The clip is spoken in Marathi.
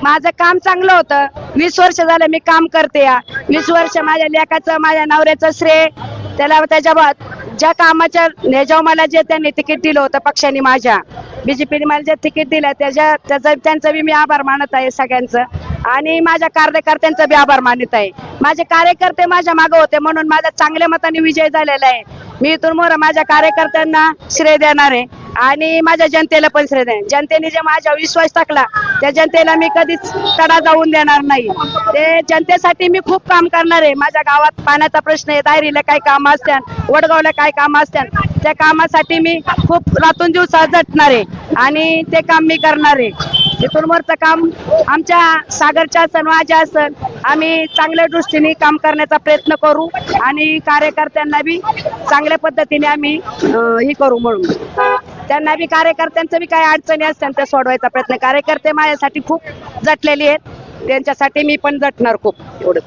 माझं काम चांगलं होतं. 20 वर्ष झालं मी काम करते. 20 वर्ष माझ्या लेकाचं माझ्या नवऱ्याचं श्रेय त्याला. त्याच्या ज्या कामाच्या ह्याच्यावर मला जे त्यांनी तिकीट दिलं होतं पक्षाने, माझ्या बीजेपीने मला जे तिकीट दिलं त्यांचं बी मी आभार मानत आहे सगळ्यांचं. आणि माझ्या कार्यकर्त्यांचा बी आभार मानत आहे. माझे कार्यकर्ते माझ्या मागे होते म्हणून माझा चांगल्या मताने विजय झालेला आहे. मी इथून मोर माझ्या कार्यकर्त्यांना श्रेय देणार आहे आणि माझ्या जनतेला पण श्रेय देणार. जनतेने जे माझ्यावर विश्वास टाकला त्या जनतेला मी कधीच तडा जाऊन देणार नाही. ते जनतेसाठी मी खूप काम करणार आहे. माझ्या गावात पाण्याचा प्रश्न आहे, दायरीला काय काम असतात, वडगावला काय काम असतात, त्या कामासाठी मी खूप रातून दिवसात झटणार आहे आणि ते काम मी करणार आहे. इथून वरचं काम आमच्या सागरच्या असन माझ्या असन आम्ही चांगल्या दृष्टीने काम करण्याचा प्रयत्न करू आणि कार्यकर्त्यांना बी चांगल्या पद्धतीने आम्ही हे करू. म्हणून त्यांना बी कार्यकर्त्यांचं बी काही अडचणी असतात त्या सोडवायचा प्रयत्न. कार्यकर्ते माझ्यासाठी खूप झटलेले आहेत, त्यांच्यासाठी मी पण झटणार खूप. एवढं.